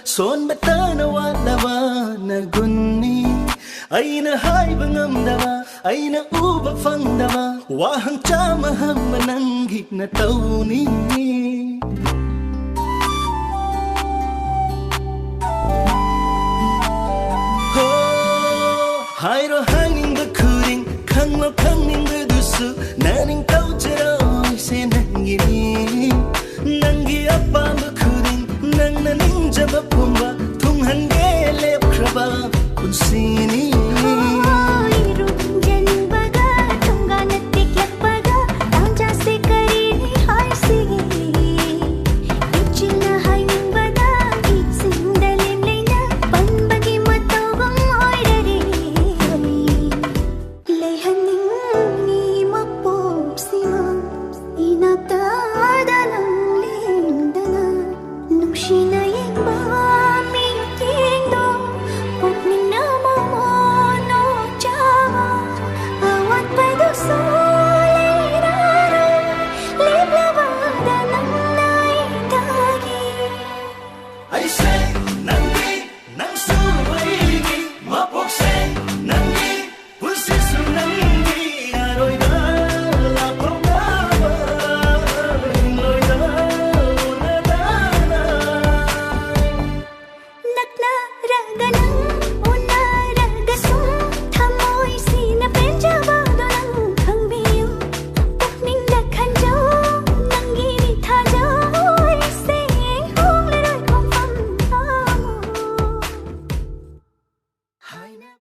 Son batana wadaba nagunni aina haiba ngamdaba aina uba fangdaba wahang chama hamba nangi na tauni ho hairo hanging the kuring khanglo khanging the dusu naning tauchero se nangi ni nangi appa kuring nang naning jaba pumba